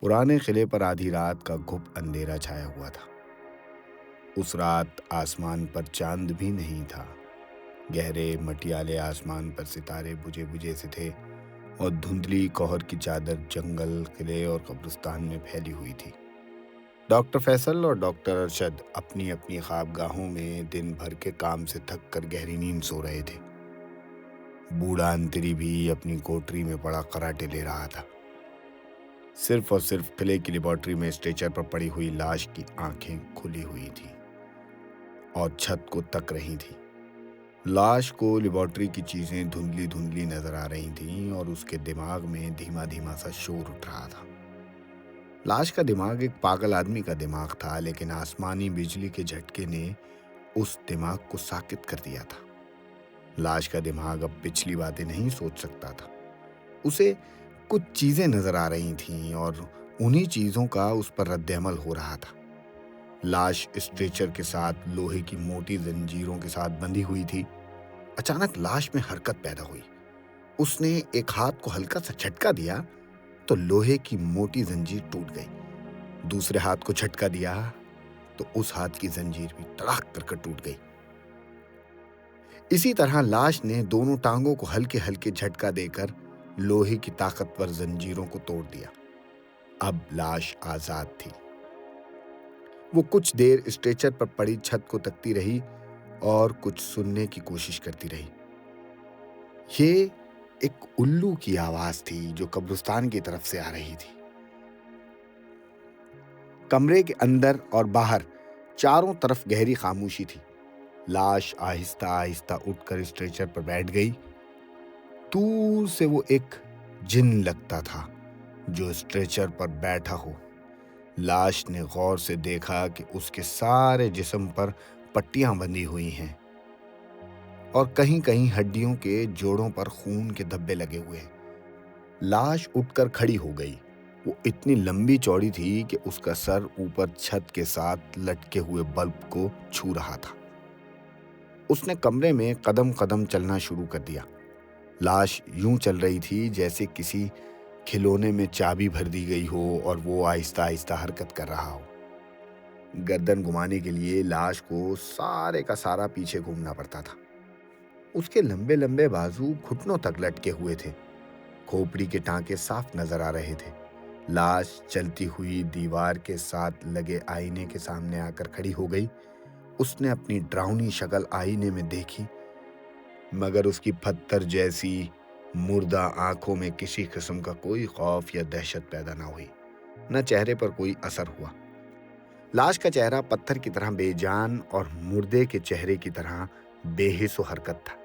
پرانے قلعے پر آدھی رات کا گھپ اندھیرا چھایا ہوا تھا۔ اس رات آسمان پر چاند بھی نہیں تھا۔ گہرے مٹیالے آسمان پر ستارے بجھے بجھے سے تھے اور دھندلی کوہر کی چادر جنگل، قلعے اور قبرستان میں پھیلی ہوئی تھی۔ ڈاکٹر فیصل اور ڈاکٹر ارشد اپنی اپنی خوابگاہوں میں دن بھر کے کام سے تھک کر گہری نیند سو رہے تھے۔ بوڑھا انتری بھی اپنی کوٹری میں پڑا خراٹے لے رہا تھا۔ صرف اور صرف قلعے کی لیبارٹری میں اسٹریچر پر پڑی ہوئی لاش کی آنکھیں کھلی ہوئی تھیں اور چھت کو تک رہی تھی۔ لاش کو لیبارٹری کی چیزیں دھندلی دھندلی نظر آ رہی تھیں اور اس کے دماغ میں دھیما دھیما سا شور اٹھ رہا تھا۔ لاش کا دماغ ایک پاگل آدمی کا دماغ تھا، لیکن آسمانی بجلی کے جھٹکے نے اس دماغ کو ساکت کر دیا تھا۔ لاش کا دماغ اب پچھلی باتیں نہیں سوچ سکتا تھا۔ اسے کچھ چیزیں نظر آ رہی تھیں اور انہی چیزوں کا اس پر رد عمل ہو رہا تھا۔ لاش اسٹریچر کے ساتھ لوہے کی موٹی زنجیروں کے ساتھ بندھی ہوئی تھی۔ اچانک لاش میں حرکت پیدا ہوئی۔ اس نے ایک ہاتھ کو ہلکا سا جھٹکا دیا تو لوہے کی موٹی زنجیر ٹوٹ گئی۔ دوسرے ہاتھ کو جھٹکا دیا تو اس ہاتھ کی زنجیر بھی تڑاک کر ٹوٹ گئی۔ اسی طرح لاش نے دونوں ٹانگوں کو ہلکے ہلکے جھٹکا دے کر لوہے کی طاقتور زنجیروں کو توڑ دیا۔ اب لاش آزاد تھی۔ وہ کچھ دیر اسٹریچر پر پڑی چھت کو تکتی رہی اور کچھ سننے کی کوشش کرتی رہی۔ یہ ایک الو کی آواز تھی جو قبرستان کی طرف سے آ رہی تھی۔ کمرے کے اندر اور باہر چاروں طرف گہری خاموشی تھی۔ لاش آہستہ آہستہ اٹھ کر اسٹریچر پر بیٹھ گئی۔ دور سے وہ ایک جن لگتا تھا جو اسٹریچر پر بیٹھا ہو۔ لاش نے غور سے دیکھا کہ اس کے سارے جسم پر پٹیاں بندھی ہوئی ہیں اور کہیں کہیں ہڈیوں کے جوڑوں پر خون کے دھبے لگے ہوئے ہیں۔ لاش اٹھ کر کھڑی ہو گئی۔ وہ اتنی لمبی چوڑی تھی کہ اس کا سر اوپر چھت کے ساتھ لٹکے ہوئے بلب کو چھو رہا تھا۔ اس نے کمرے میں قدم قدم چلنا شروع کر دیا۔ لاش یوں چل رہی تھی جیسے کسی کھلونے میں چابی بھر دی گئی ہو اور وہ آہستہ آہستہ حرکت کر رہا ہو۔ گردن گھمانے کے لیے لاش کو سارے کا سارا پیچھے گھومنا پڑتا تھا۔ اس کے لمبے لمبے بازو گھٹنوں تک لٹکے ہوئے تھے۔ کھوپڑی کے ٹانکے صاف نظر آ رہے تھے۔ لاش چلتی ہوئی دیوار کے ساتھ لگے آئینے کے سامنے آ کر کھڑی ہو گئی۔ اس نے اپنی ڈراؤنی شکل آئینے میں دیکھی، مگر اس کی پتھر جیسی مردہ آنکھوں میں کسی قسم کا کوئی خوف یا دہشت پیدا نہ ہوئی، نہ چہرے پر کوئی اثر ہوا۔ لاش کا چہرہ پتھر کی طرح بے جان اور مردے کے چہرے کی طرح بے حس و حرکت تھا۔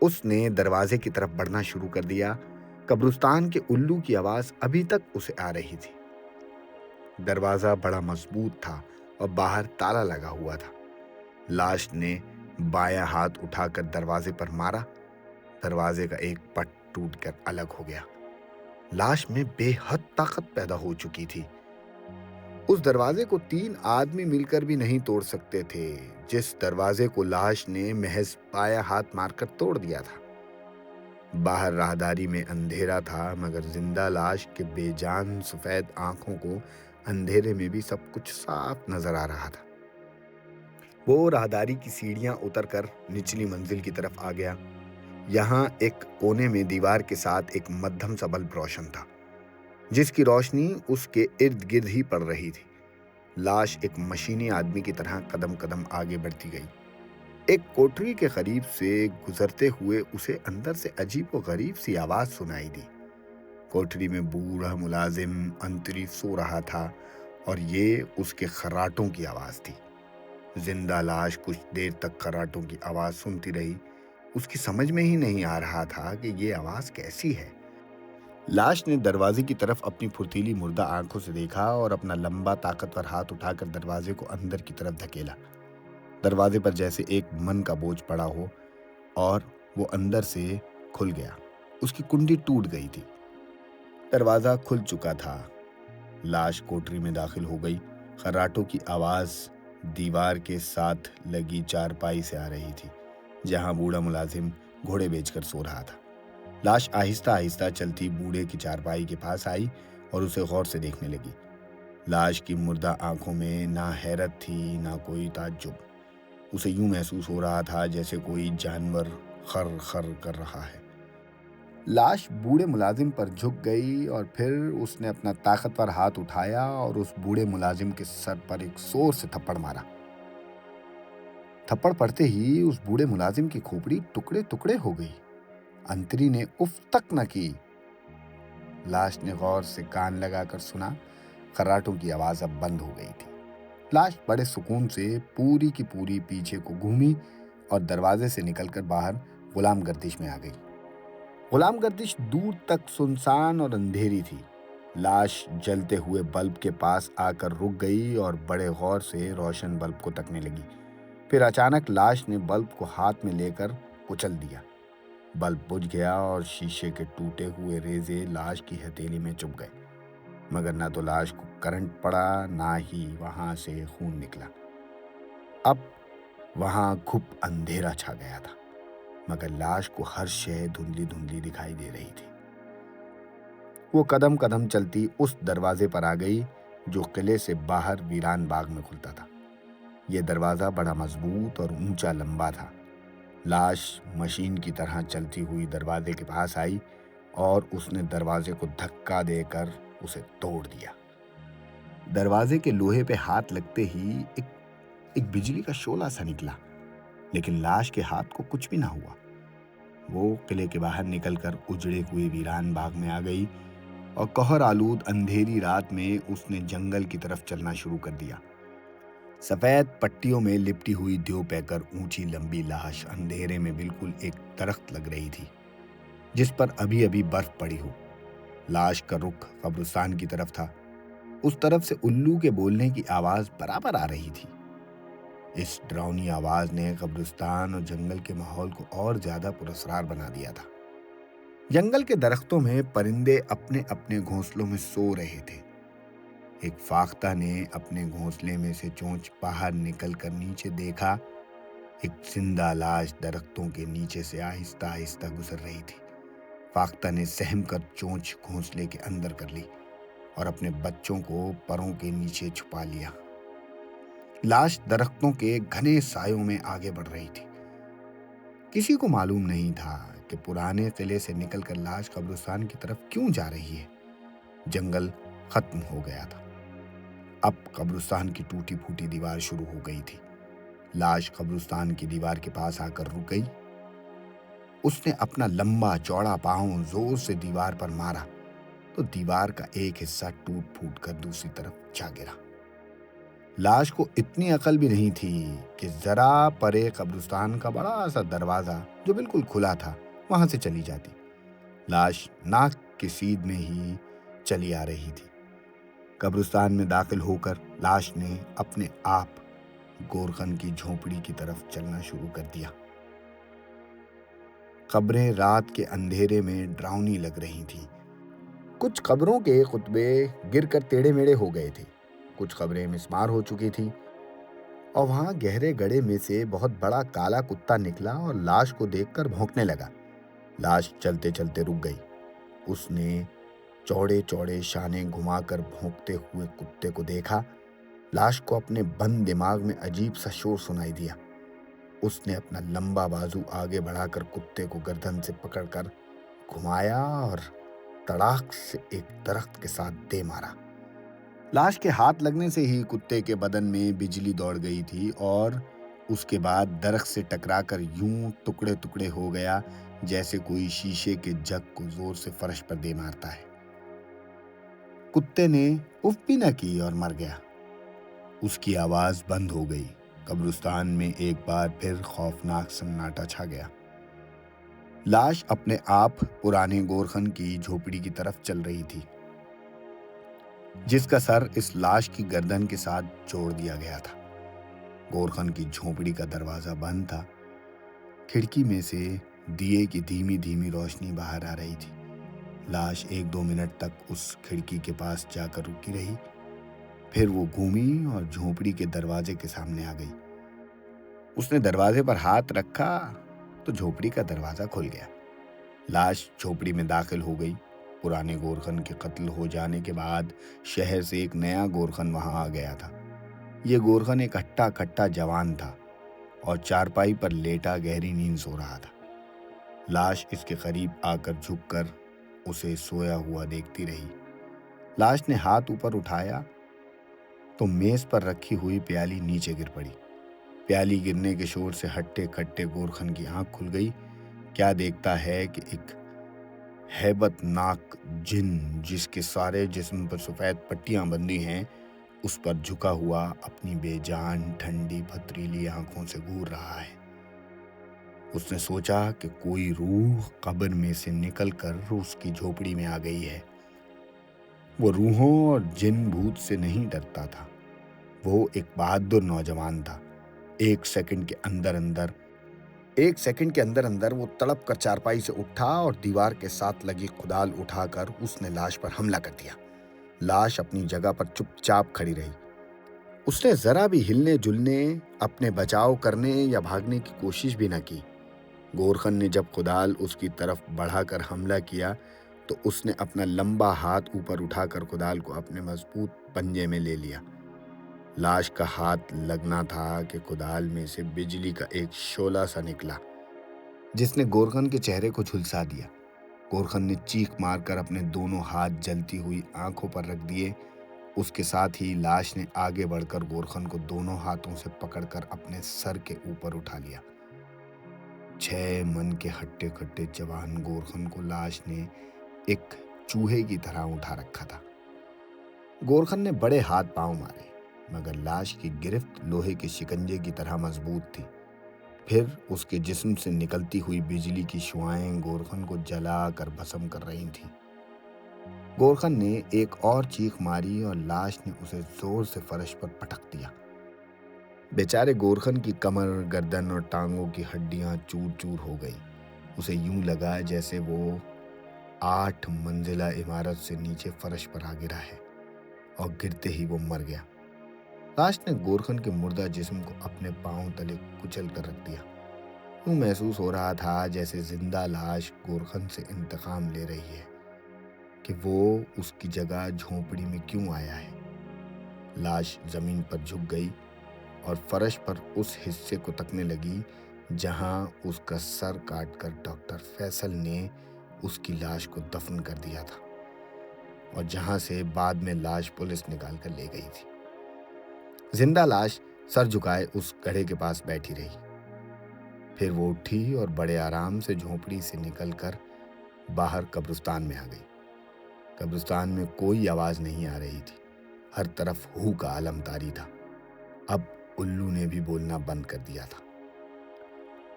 اس نے دروازے کی طرف بڑھنا شروع کر دیا۔ قبرستان کے الو کی آواز ابھی تک اسے آ رہی تھی۔ دروازہ بڑا مضبوط تھا اور باہر تالا لگا ہوا تھا۔ لاش نے بایاں ہاتھ اٹھا کر دروازے پر مارا۔ دروازے کا ایک پٹ ٹوٹ کر الگ ہو گیا۔ لاش میں بے حد طاقت پیدا ہو چکی تھی۔ اس دروازے کو 3 آدمی مل کر بھی نہیں توڑ سکتے تھے، جس دروازے کو لاش نے محض بایاں ہاتھ مار کر توڑ دیا تھا۔ باہر راہداری میں اندھیرا تھا، مگر زندہ لاش کے بے جان سفید آنکھوں کو اندھیرے میں بھی سب کچھ صاف نظر آ رہا تھا۔ وہ راہداری کی سیڑھیاں اتر کر نچلی منزل کی طرف آ گیا۔ یہاں ایک کونے میں دیوار کے ساتھ ایک مدھم سا بلب روشن تھا، جس کی روشنی اس کے ارد گرد ہی پڑ رہی تھی۔ لاش ایک مشینی آدمی کی طرح قدم قدم آگے بڑھتی گئی۔ ایک کوٹری کے قریب سے گزرتے ہوئے اسے اندر سے عجیب و غریب سی آواز سنائی دی۔ کوٹری میں بوڑھا ملازم انتری سو رہا تھا اور یہ اس کے خراٹوں کی آواز تھی۔ زندہ لاش کچھ دیر تک خراٹوں کی آواز سنتی رہی۔ اس کی سمجھ میں ہی نہیں آ رہا تھا کہ یہ آواز کیسی ہے۔ لاش نے دروازے کی طرف اپنی پھرتیلی مردہ آنکھوں سے دیکھا اور اپنا لمبا طاقتور ہاتھ اٹھا کر دروازے کو اندر کی طرف دھکیلا۔ دروازے پر جیسے ایک من کا بوجھ پڑا ہو اور وہ اندر سے کھل گیا۔ اس کی کنڈی ٹوٹ گئی تھی۔ دروازہ کھل چکا تھا۔ لاش کوٹری میں داخل ہو گئی۔ خراٹوں کی آواز دیوار کے ساتھ لگی چارپائی سے آ رہی تھی، جہاں بوڑھا ملازم گھوڑے بیچ کر سو رہا تھا۔ لاش آہستہ آہستہ چلتی بوڑھے کی چارپائی کے پاس آئی اور اسے غور سے دیکھنے لگی۔ لاش کی مردہ آنکھوں میں نہ حیرت تھی نہ کوئی تعجب۔ اسے یوں محسوس ہو رہا تھا جیسے کوئی جانور خر خر کر رہا ہے۔ لاش بوڑھے ملازم پر جھک گئی اور پھر اس نے اپنا طاقتور ہاتھ اٹھایا اور اس بوڑھے ملازم کے سر پر ایک زور سے تھپڑ مارا۔ تھپڑ پڑتے ہی اس بوڑھے ملازم کی کھوپڑی ٹکڑے ٹکڑے ہو گئی۔ انتری نے اف تک نہ کی۔ لاش نے غور سے کان لگا کر سنا، خراٹوں کی آواز اب بند ہو گئی تھی۔ لاش بڑے سکون سے پوری کی پوری پیچھے کو گھومی اور دروازے سے نکل کر باہر غلام گردش میں آ گئی۔ غلام گردش دور تک سنسان اور اندھیری تھی۔ لاش جلتے ہوئے بلب کے پاس آ کر رک گئی اور بڑے غور سے روشن بلب کو تکنے لگی۔ پھر اچانک لاش نے بلب کو ہاتھ میں لے کر کچل دیا۔ بلب بجھ گیا اور شیشے کے ٹوٹے ہوئے ریزے لاش کی ہتھیلی میں چبھ گئے، مگر نہ تو لاش کو کرنٹ پڑا نہ ہی وہاں سے خون نکلا۔ اب وہاں گھپ اندھیرا چھا گیا تھا، مگر لاش کو ہر شے دھندلی دھندلی دکھائی دے رہی تھی۔ وہ قدم قدم چلتی اس دروازے پر آ گئی جو قلعے سے باہر ویران باغ میں کھلتا تھا۔ یہ دروازہ بڑا مضبوط اور اونچا لمبا تھا۔ لاش مشین کی طرح چلتی ہوئی دروازے کے پاس آئی اور اس نے دروازے کو دھکا دے کر اسے توڑ دیا۔ دروازے کے لوہے پہ ہاتھ لگتے ہی ایک بجلی کا شعلہ سا نکلا، لیکن لاش کے ہاتھ کو کچھ بھی نہ ہوا۔ وہ قلعے کے باہر نکل کر اجڑے ہوئے ویران باغ میں آ گئی اور قہر آلود اندھیری رات میں اس نے جنگل کی طرف چلنا شروع کر دیا۔ سفید پٹیوں میں لپٹی ہوئی دیو پہ کر اونچی لمبی لاش اندھیرے میں بالکل ایک درخت لگ رہی تھی جس پر ابھی ابھی برف پڑی ہو۔ لاش کا رخ قبرستان کی طرف تھا۔ اس طرف سے الو کے بولنے کی آواز برابر آ رہی تھی۔ اس ڈراؤنی آواز نے قبرستان اور جنگل کے ماحول کو اور زیادہ پراسرار بنا دیا تھا۔ جنگل کے درختوں میں پرندے اپنے اپنے گھونسلوں میں سو رہے تھے۔ ایک فاختہ نے اپنے گھونسلے میں سے چونچ باہر نکل کر نیچے دیکھا۔ ایک زندہ لاش درختوں کے نیچے سے آہستہ آہستہ گزر رہی تھی۔ فاختہ نے سہم کر چونچ گھونسلے کے اندر کر لی اور اپنے بچوں کو پروں کے نیچے چھپا لیا۔ لاش درختوں کے گھنے سایوں میں آگے بڑھ رہی تھی۔ کسی کو معلوم نہیں تھا کہ پرانے قلعے سے نکل کر لاش قبرستان کی طرف کیوں جا رہی ہے۔ جنگل ختم ہو گیا تھا۔ اب قبرستان کی ٹوٹی پھوٹی دیوار شروع ہو گئی تھی۔ لاش قبرستان کی دیوار کے پاس آ کر رک گئی۔ اس نے اپنا لمبا چوڑا پاؤں زور سے دیوار پر مارا تو دیوار کا ایک حصہ ٹوٹ پھوٹ کر دوسری طرف جا گرا۔ لاش کو اتنی عقل بھی نہیں تھی کہ ذرا پرے قبرستان کا بڑا سا دروازہ جو بالکل کھلا تھا وہاں سے چلی جاتی۔ لاش ناک کی سیدھ میں ہی چلی آ رہی تھی۔ قبرستان میں داخل ہو کر لاش نے اپنے آپ گورخن کی جھونپڑی کی طرف چلنا شروع کر دیا۔ قبریں رات کے اندھیرے میں ڈراؤنی لگ رہی تھیں۔ کچھ قبروں کے خطبے گر کر ٹیڑھے میڑھے ہو گئے تھے، کچھ قبریں مسمار ہو چکی تھیں، اور وہاں گہرے گڑھے میں سے بہت بڑا کالا کتا نکلا اور لاش کو دیکھ کر بھونکنے لگا۔ لاش چلتے چلتے رک گئی۔ اس نے چوڑے چوڑے شانے گھما کر بھونکتے ہوئے کتے کو دیکھا۔ لاش کو اپنے بند دماغ میں عجیب سا شور سنائی دیا۔ اس نے اپنا لمبا بازو آگے بڑھا کر کتے کو گردن سے پکڑ کر گھمایا اور تڑاک سے ایک درخت کے ساتھ دے مارا۔ لاش کے ہاتھ لگنے سے ہی کتے کے بدن میں بجلی دوڑ گئی تھی اور اس کے بعد درخت سے ٹکرا کر یوں ٹکڑے ٹکڑے ہو گیا جیسے کوئی شیشے کے جگ کو زور سے فرش پر دے مارتا ہے۔ کتے نے اف بھی نہ کی اور مر گیا۔ اس کی آواز بند ہو گئی۔ قبرستان میں ایک بار پھر خوفناک سناٹا چھا گیا۔ لاش اپنے آپ پرانے گورخن کی جھوپڑی کی طرف چل رہی تھی جس کا سر اس لاش کی گردن کے ساتھ جوڑ دیا گیا تھا۔ گورخن کی جھوپڑی کا دروازہ بند تھا۔ کھڑکی میں سے دیے کی دھیمی دھیمی روشنی باہر آ رہی تھی۔ لاش 1-2 منٹ تک اس کھڑکی کے پاس جا کر رکی رہی، پھر وہ گھومی اور جھونپڑی کے دروازے کے سامنے آ گئی۔ اس نے دروازے پر ہاتھ رکھا تو جھونپڑی کا دروازہ کھل گیا۔ لاش جھونپڑی میں داخل ہو گئی۔ پرانے گورکھن کے قتل ہو جانے کے بعد شہر سے ایک نیا گورکھن وہاں آ گیا تھا۔ یہ گورکھن ایک ہٹا کٹا جوان تھا اور چارپائی پر لیٹا گہری نیند سو رہا تھا۔ لاش اس کے قریب آ کر جھک کر اسے سویا ہوا دیکھتی رہی۔ لاش نے ہاتھ اوپر اٹھایا تو میز پر رکھی ہوئی پیالی نیچے گر پڑی۔ پیالی گرنے کے شور سے ہٹے کٹے گورکھن کی آنکھ کھل گئی۔ کیا دیکھتا ہے کہ ایک ہیبت ناک جن جس کے سارے جسم پر سفید پٹیاں بندھی ہیں اس پر جھکا ہوا اپنی بے جان ٹھنڈی پتریلی آنکھوں سے گور رہا ہے۔ اس نے سوچا کہ کوئی روح قبر میں سے نکل کر اس کی جھوپڑی میں آ گئی ہے۔ وہ روحوں اور جن بھوت سے نہیں ڈرتا تھا۔ وہ ایک بہادر نوجوان تھا۔ ایک سیکنڈ کے اندر وہ تڑپ کر چارپائی سے اٹھا اور دیوار کے ساتھ لگی کدال اٹھا کر اس نے لاش پر حملہ کر دیا۔ لاش اپنی جگہ پر چپ چاپ کھڑی رہی۔ اس نے ذرا بھی ہلنے جلنے، اپنے بچاؤ کرنے یا بھاگنے کی کوشش بھی نہ کی۔ گورکھن نے جب کدال اس کی طرف بڑھا کر حملہ کیا تو اس نے اپنا لمبا ہاتھ اوپر اٹھا کر کدال کو اپنے مضبوط پنجے میں لے لیا۔ لاش کا ہاتھ لگنا تھا کہ کدال میں سے بجلی کا ایک شعلہ سا نکلا جس نے گورکھن کے چہرے کو جھلسا دیا۔ گورکھن نے چیخ مار کر اپنے دونوں ہاتھ جلتی ہوئی آنکھوں پر رکھ دیے۔ اس کے ساتھ ہی لاش نے آگے بڑھ کر گورکھن کو دونوں ہاتھوں سے پکڑ کر اپنے سر کے اوپر اٹھا لیا۔ 6 من کے ہٹے کٹے جوان گورکھن کو لاش نے ایک چوہے کی طرح اٹھا رکھا تھا۔ گورکھن نے بڑے ہاتھ پاؤں مارے مگر لاش کی گرفت لوہے کے شکنجے کی طرح مضبوط تھی۔ پھر اس کے جسم سے نکلتی ہوئی بجلی کی شعاعیں گورکھن کو جلا کر بھسم کر رہی تھیں۔ گورکھن نے ایک اور چیخ ماری اور لاش نے اسے زور سے فرش پر پٹک دیا۔ بیچارے گورکھن کی کمر، گردن اور ٹانگوں کی ہڈیاں چور چور ہو گئی۔ اسے یوں لگا جیسے وہ 8 منزلہ عمارت سے نیچے فرش پر آ گرا ہے اور گرتے ہی وہ مر گیا۔ لاش نے گورکھن کے مردہ جسم کو اپنے پاؤں تلے کچل کر رکھ دیا۔ یوں محسوس ہو رہا تھا جیسے زندہ لاش گورکھن سے انتقام لے رہی ہے کہ وہ اس کی جگہ جھونپڑی میں کیوں آیا ہے۔ لاش زمین پر جھک گئی اور فرش پر اس حصے کو تکنے لگی جہاں اس کا سر کاٹ کر ڈاکٹر فیصل نے اس کی لاش کو دفن کر دیا تھا اور جہاں سے بعد میں لاش پولیس نکال کر لے گئی تھی۔ زندہ لاش سر جھکائے اس گڑھے کے پاس بیٹھی رہی۔ پھر وہ اٹھی اور بڑے آرام سے جھونپڑی سے نکل کر باہر قبرستان میں آ گئی۔ قبرستان میں کوئی آواز نہیں آ رہی تھی۔ ہر طرف ہو کا عالم طاری تھا۔ اب الو نے بھی بولنا بند کر دیا تھا۔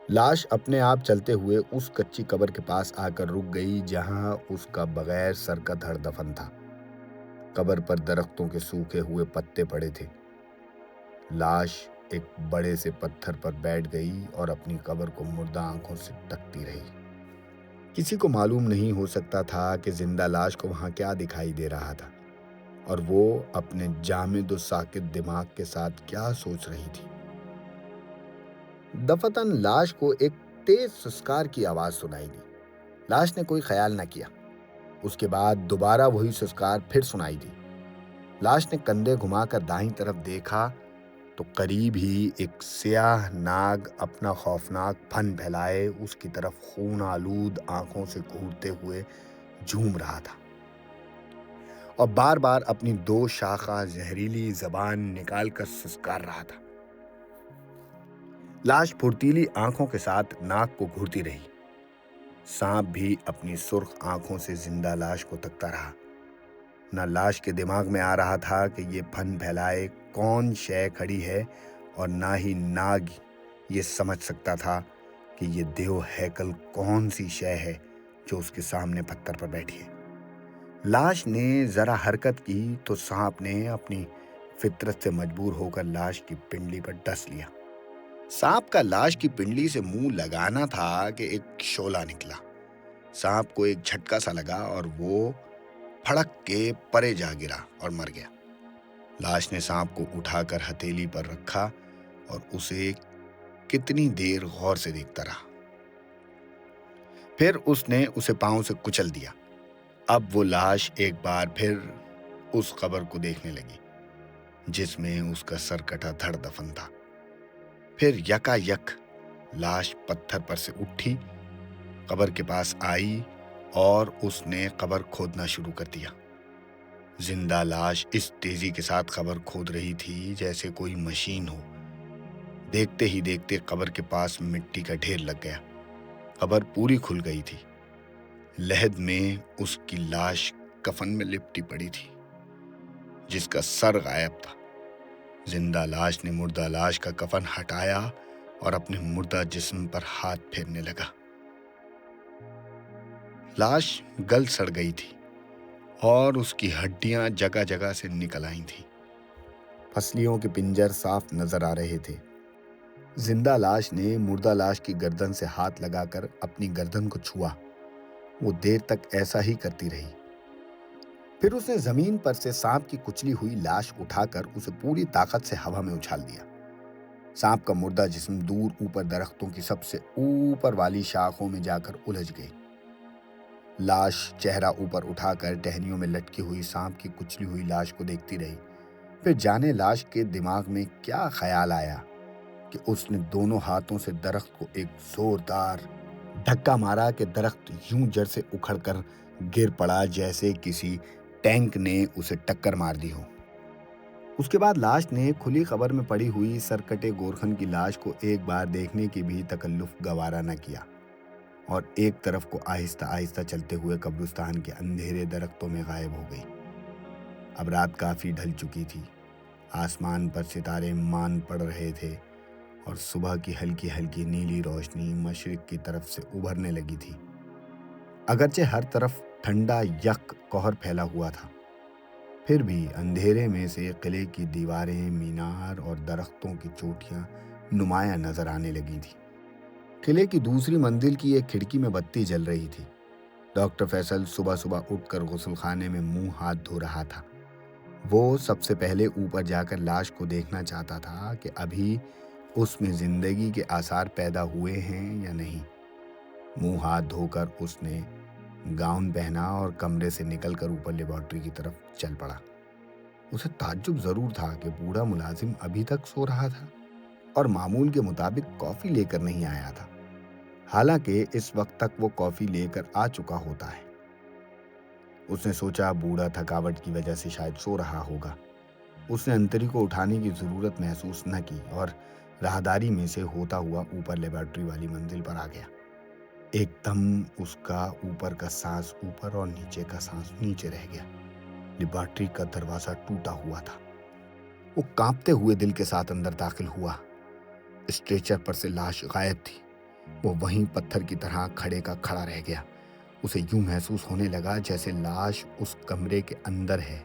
لاش اپنے آپ چلتے ہوئے اس کچی قبر کے پاس آ کر رک گئی جہاں اس کا بغیر سر کا دھڑ دفن تھا۔ قبر پر درختوں کے سوکھے ہوئے پتے پڑے تھے۔ لاش ایک بڑے سے پتھر پر بیٹھ گئی اور اپنی قبر کو مردہ آنکھوں سے تکتی رہی۔ کسی کو معلوم نہیں ہو سکتا تھا کہ زندہ لاش کو وہاں کیا دکھائی دے رہا تھا اور وہ اپنے جامد و ساکت دماغ کے ساتھ کیا سوچ رہی تھی۔ دفتن لاش کو ایک تیز سسکار کی آواز سنائی دی۔ لاش نے کوئی خیال نہ کیا۔ اس کے بعد دوبارہ وہی سسکار پھر سنائی دی۔ لاش نے کندھے گھما کر دائیں طرف دیکھا تو قریب ہی ایک سیاہ ناگ اپنا خوفناک پھن پھیلائے اس کی طرف خون آلود آنکھوں سے گھورتے ہوئے جھوم رہا تھا اور بار بار اپنی 2 شاخہ زہریلی زبان نکال کر سسکار رہا تھا۔ لاش پھرتیلی آنکھوں کے ساتھ ناک کو گھورتی رہی۔ سانپ بھی اپنی سرخ آنکھوں سے زندہ لاش کو تکتا رہا۔ نہ لاش کے دماغ میں آ رہا تھا کہ یہ پھن پھیلائے کون شے کھڑی ہے اور نہ ہی ناگ یہ سمجھ سکتا تھا کہ یہ دیو ہیکل کون سی شے ہے جو اس کے سامنے پتھر پر بیٹھی ہے۔ لاش نے ذرا حرکت کی تو سانپ نے اپنی فطرت سے مجبور ہو کر لاش کی پنڈلی پر ڈس لیا۔ سانپ کا لاش کی پنڈلی سے منہ لگانا تھا کہ ایک شعلہ نکلا۔ سانپ کو ایک جھٹکا سا لگا اور وہ پھڑک کے پرے جا گرا اور مر گیا۔ لاش نے سانپ کو اٹھا کر ہتھیلی پر رکھا اور اسے کتنی دیر غور سے دیکھتا رہا۔ پھر اس نے اسے پاؤں سے کچل دیا۔ اب وہ لاش ایک بار پھر اس قبر کو دیکھنے لگی جس میں اس کا سر کٹا دھڑ دفن تھا۔ پھر یکا یک لاش پتھر پر سے اٹھی، قبر کے پاس آئی اور اس نے قبر کھودنا شروع کر دیا۔ زندہ لاش اس تیزی کے ساتھ قبر کھود رہی تھی جیسے کوئی مشین ہو۔ دیکھتے ہی دیکھتے قبر کے پاس مٹی کا ڈھیر لگ گیا۔ قبر پوری کھل گئی تھی۔ لحد میں اس کی لاش کفن میں لپٹی پڑی تھی جس کا سر غائب تھا۔ زندہ لاش نے مردہ لاش کا کفن ہٹایا اور اپنے مردہ جسم پر ہاتھ پھیرنے لگا۔ لاش گل سڑ گئی تھی اور اس کی ہڈیاں جگہ جگہ سے نکل آئی تھیں۔ پسلیوں کے پنجر صاف نظر آ رہے تھے۔ زندہ لاش نے مردہ لاش کی گردن سے ہاتھ لگا کر اپنی گردن کو چھوا۔ وہ دیر تک ایسا ہی کرتی رہی۔ پھر اس نے زمین پر سے سانپ کی کچلی ہوئی لاش اٹھا کر اسے پوری طاقت سے ہوا میں اچھال دیا۔ سانپ کا مردہ جسم دور اوپر درختوں کی سب سے اوپر والی شاخوں میں جا کر الجھ گئی۔ لاش چہرہ اوپر اٹھا کر ٹہنیوں میں لٹکی ہوئی سانپ کی کچلی ہوئی لاش کو دیکھتی رہی۔ پھر جانے لاش کے دماغ میں کیا خیال آیا کہ اس نے دونوں ہاتھوں سے درخت کو ایک زوردار دھکا مارا کہ درخت یوں جڑ سے اکھڑ کر گر پڑا جیسے کسی ٹینک نے اسے ٹکر مار دی ہو۔ اس کے بعد لاش نے کھلی قبر میں پڑی ہوئی سرکٹے گورکھن کی لاش کو ایک بار دیکھنے کی بھی تکلف گوارا نہ کیا اور ایک طرف کو آہستہ آہستہ چلتے ہوئے قبرستان کے اندھیرے درختوں میں غائب ہو گئی۔ اب رات کافی ڈھل چکی تھی۔ آسمان پر ستارے مان پڑ رہے تھے اور صبح کی ہلکی ہلکی نیلی روشنی مشرق کی طرف سے ابھرنے لگی تھی۔ اگرچہ ہر طرف ٹھنڈا یک کہر پھیلا ہوا تھا، پھر بھی اندھیرے میں سے قلعے کی دیواریں، مینار اور درختوں کی چوٹیاں نمایاں نظر آنے لگی تھی۔ قلعے کی دوسری منزل کی ایک کھڑکی میں بتی جل رہی تھی۔ ڈاکٹر فیصل صبح صبح اٹھ کر غسل خانے میں منہ ہاتھ دھو رہا تھا۔ وہ سب سے پہلے اوپر جا کر لاش کو دیکھنا چاہتا تھا کہ ابھی اس میں زندگی کے آثار پیدا ہوئے ہیں یا نہیں۔ منہ ہاتھ دھو کر اس نے گاؤن پہنا اور کمرے سے نکل کر اوپر لیبارٹری کی طرف چل پڑا۔ اسے تعجب ضرور تھا کہ بوڑھا ملازم ابھی تک سو رہا تھا اور معمول کے مطابق کافی لے کر نہیں آیا تھا، حالانکہ اس وقت تک وہ کافی لے کر آ چکا ہوتا ہے۔ اس نے سوچا بوڑھا تھکاوٹ کی وجہ سے شاید سو رہا ہوگا۔ اس نے انتری کو اٹھانے کی ضرورت محسوس نہ کی اور راہداری میں سے ہوتا ہوا اوپر لیبارٹری والی منزل پر آ گیا۔ ایک دم اس کا اوپر کا سانس اوپر اور نیچے کا سانس نیچے رہ گیا۔ لیبارٹری کا دروازہ ٹوٹا ہوا تھا۔ وہ کانپتے ہوئے دل کے ساتھ اندر داخل ہوا۔ اسٹریچر پر سے لاش غائب تھی۔ وہ وہیں پتھر کی طرح کھڑے کا کھڑا رہ گیا۔ اسے یوں محسوس ہونے لگا جیسے لاش اس کمرے کے اندر ہے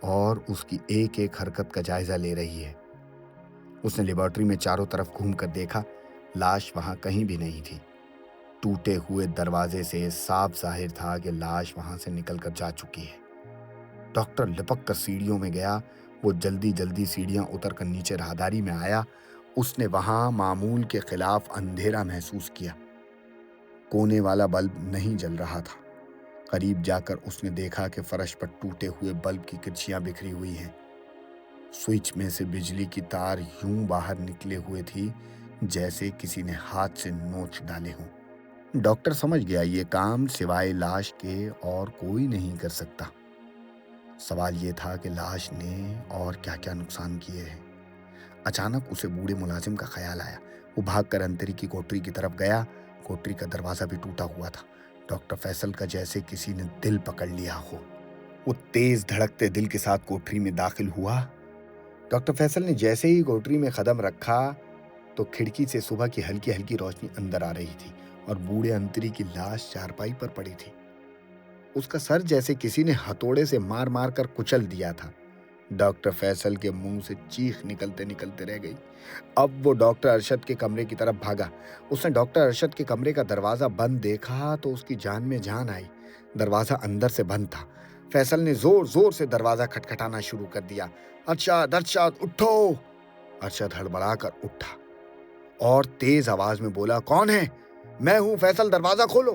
اور اس کی ایک ایک حرکت کا جائزہ لے رہی ہے۔ اس نے لیبارٹری میں چاروں طرف گھوم کر دیکھا، لاش وہاں کہیں بھی نہیں تھی۔ ٹوٹے ہوئے دروازے سے صاف ظاہر تھا کہ لاش وہاں سے نکل کر جا چکی ہے۔ ڈاکٹر لپک کر سیڑھیوں میں گیا۔ وہ جلدی جلدی سیڑھیاں اتر کر نیچے راہداری میں آیا۔ اس نے وہاں معمول کے خلاف اندھیرا محسوس کیا۔ کونے والا بلب نہیں جل رہا تھا۔ قریب جا کر اس نے دیکھا کہ فرش پر ٹوٹے ہوئے بلب کی کرچیاں بکھری ہوئی ہیں۔ سوئچ میں سے بجلی کی تار یوں باہر نکلے ہوئے تھی جیسے کسی نے ہاتھ سے نوچ ڈالے ہوں۔ ڈاکٹر سمجھ گیا یہ کام سوائے لاش کے اور کوئی نہیں کر سکتا۔ سوال یہ تھا کہ لاش نے اور کیا کیا نقصان کیے ہیں۔ اچانک اسے بوڑھے ملازم کا خیال آیا۔ وہ بھاگ کر انتری کی کوٹری کی طرف گیا۔ کوٹری کا دروازہ بھی ٹوٹا ہوا تھا۔ ڈاکٹر فیصل کا جیسے کسی نے دل پکڑ لیا ہو۔ وہ تیز دھڑکتے دل کے ساتھ کوٹری میں داخل ہوا۔ ڈاکٹر فیصل نے جیسے ہی کوٹری میں قدم رکھا تو کھڑکی سے صبح کی ہلکی ہلکی روشنی اندر آ رہی تھی اور بوڑھے انتری کی لاش چارپائی پر پڑی تھی۔ اس کا سر جیسے کسی نے ہتھوڑے سے مار مار کر کچل دیا تھا۔ ڈاکٹر فیصل کے منہ سے چیخ نکلتے نکلتے رہ گئی۔ اب وہ ڈاکٹر ارشد کے کمرے کی طرف بھاگا۔ اس نے ڈاکٹر ارشد کے کمرے کا دروازہ بند دیکھا تو اس کی جان میں جان آئی۔ دروازہ اندر سے بند تھا۔ فیصل نے زور زور سے دروازہ کھٹکھٹانا شروع کر دیا۔ ارشد ارشد اٹھو! ارشد ہڑبڑا کر اٹھا اور تیز آواز میں بولا، کون ہے؟ میں ہوں فیصل، دروازہ کھولو۔